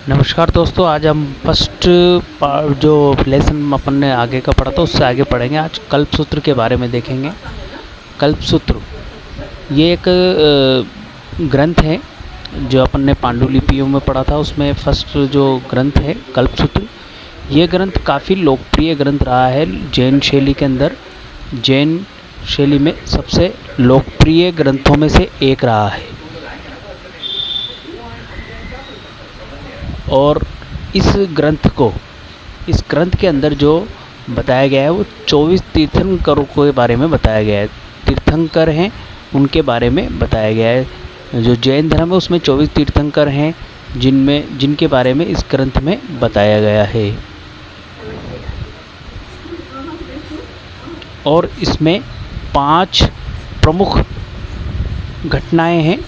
नमस्कार दोस्तों, आज हम फर्स्ट जो लेसन अपन ने आगे का पढ़ा था उससे आगे पढ़ेंगे। आज कल्पसूत्र के बारे में देखेंगे। कल्पसूत्र ये एक ग्रंथ है जो अपन ने पांडुलिपियों में पढ़ा था। उसमें फर्स्ट जो ग्रंथ है कल्पसूत्र, ये ग्रंथ काफ़ी लोकप्रिय ग्रंथ रहा है जैन शैली के अंदर। जैन शैली में सबसे लोकप्रिय ग्रंथों में से एक रहा है। और इस ग्रंथ के अंदर जो बताया गया है वो 24 तीर्थंकरों के बारे में बताया गया है। तीर्थंकर हैं उनके बारे में बताया गया है। जो जैन धर्म है उसमें 24 तीर्थंकर हैं जिनके बारे में इस ग्रंथ में बताया गया है। और इसमें 5 प्रमुख घटनाएं हैं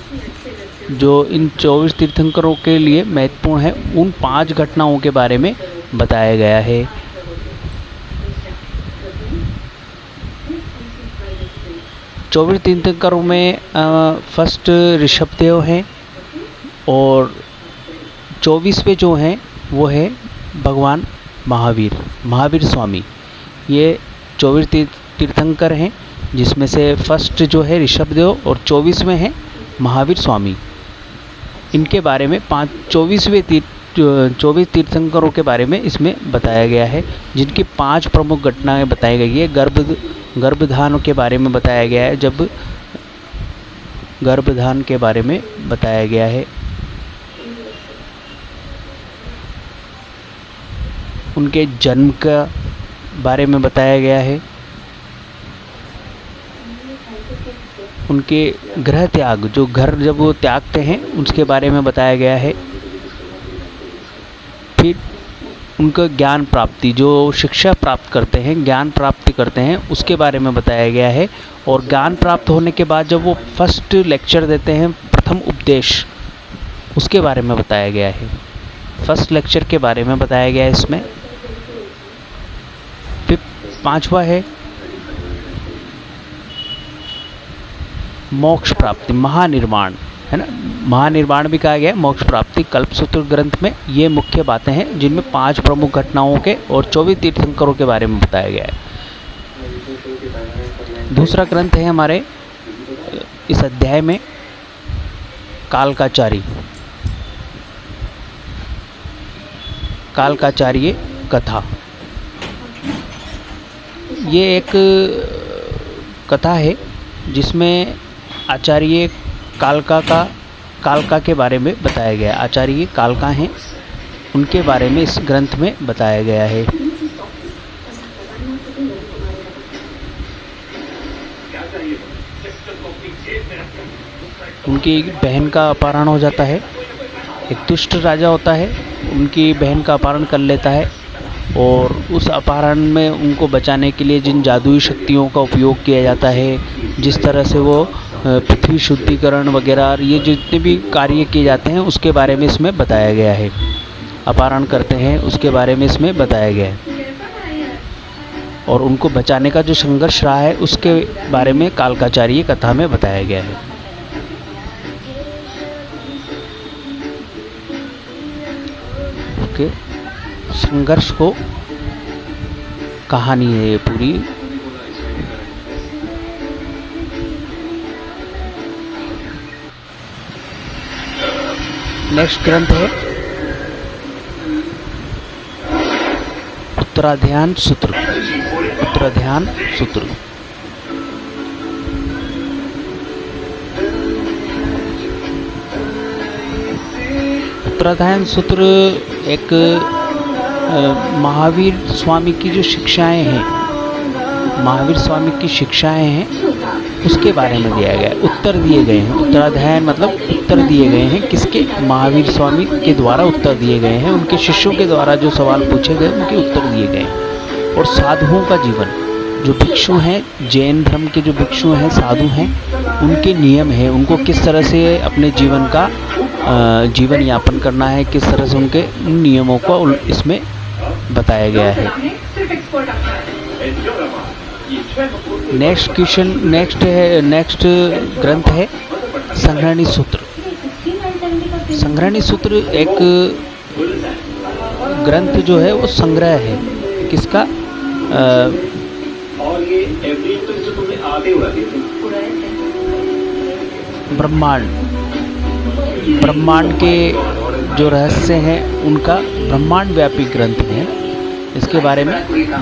जो इन 24 तीर्थंकरों के लिए महत्वपूर्ण है। उन 5 घटनाओं के बारे में बताया गया है। चौबीस तीर्थंकरों में फर्स्ट ऋषभदेव हैं और 24वें जो हैं वो है भगवान महावीर स्वामी। ये 24 तीर्थंकर हैं जिसमें से फर्स्ट जो है ऋषभदेव और 24वें हैं महावीर स्वामी। इनके बारे में 24 तीर्थंकरों के बारे में इसमें बताया गया है, जिनकी 5 प्रमुख घटनाएं बताई गई है। गर्भधान के बारे में बताया गया है। जब गर्भधान के बारे में बताया गया है, उनके जन्म का बारे में बताया गया है, उनके गृह त्याग, जो घर जब वो त्यागते हैं उसके बारे में बताया गया है। फिर उनका ज्ञान प्राप्ति, जो शिक्षा प्राप्त करते हैं, ज्ञान प्राप्ति करते हैं, उसके बारे में बताया गया है। और ज्ञान प्राप्त होने के बाद जब वो फर्स्ट लेक्चर देते हैं, प्रथम उपदेश, उसके बारे में बताया गया है। फर्स्ट लेक्चर के बारे में बताया गया है इसमें। फिर 5वां है मोक्ष प्राप्ति, महानिर्वाण, है ना। महानिर्वाण भी कहा गया है, मोक्ष प्राप्ति। कल्पसूत्र ग्रंथ में ये मुख्य बातें हैं जिनमें 5 प्रमुख घटनाओं के और 24 तीर्थंकरों के बारे में बताया गया है। दूसरा ग्रंथ है हमारे इस अध्याय में कालकाचार्य कथा। ये एक कथा है जिसमें आचार्य कालका के बारे में बताया गया है। आचार्य कालका हैं, उनके बारे में इस ग्रंथ में बताया गया है। उनकी बहन का अपहरण हो जाता है। एक दुष्ट राजा होता है, उनकी बहन का अपहरण कर लेता है और उस अपहरण में उनको बचाने के लिए जिन जादुई शक्तियों का उपयोग किया जाता है, जिस तरह से वो पृथ्वी शुद्धिकरण वगैरह, ये जितने भी कार्य किए जाते हैं उसके बारे में इसमें बताया गया है। अपहरण करते हैं उसके बारे में इसमें बताया गया है। और उनको बचाने का जो संघर्ष रहा है उसके बारे में कालकाचार्य कथा में बताया गया है। ओके, संघर्ष को कहानी है ये पूरी। नेक्स्ट ग्रंथ है उत्तराध्यान सूत्र। उत्तराध्यान सूत्र एक महावीर स्वामी की जो शिक्षाएं हैं, महावीर स्वामी की शिक्षाएं हैं उसके बारे में दिया गया है। उत्तर दिए गए हैं। उत्तराध्याय मतलब उत्तर दिए गए हैं। किसके? महावीर स्वामी के द्वारा उत्तर दिए गए हैं। उनके शिष्यों के द्वारा जो सवाल पूछे गए उनके उत्तर दिए गए हैं। और साधुओं का जीवन, जो भिक्षु हैं, जैन धर्म के जो भिक्षु हैं, साधु हैं, उनके नियम हैं, उनको किस तरह से अपने जीवन का जीवन यापन करना है, किस तरह से उनके नियमों को इसमें बताया गया है। नेक्स्ट ग्रंथ है संग्रहणी सूत्र। संग्रहणी सूत्र एक ग्रंथ जो है वो संग्रह है किसका? और ये एवरी जो तुमने आते हुआ ब्रह्मांड के जो रहस्य हैं उनका ब्रह्मांड व्यापी ग्रंथ है। इसके बारे में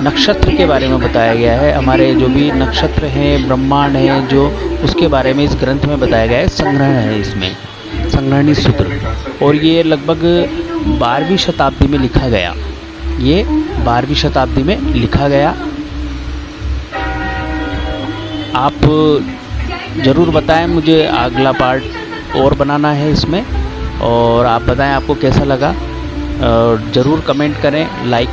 नक्षत्र के बारे में बताया गया है, हमारे जो भी नक्षत्र हैं, ब्रह्मांड है जो, उसके बारे में इस ग्रंथ में बताया गया है। संग्रह है इसमें, संग्रहणी सूत्र, और ये लगभग 12वीं शताब्दी में लिखा गया। ये 12वीं शताब्दी में लिखा गया। आप ज़रूर बताएं, मुझे अगला पार्ट और बनाना है इसमें, और आप बताएं आपको कैसा लगा, और ज़रूर कमेंट करें, लाइक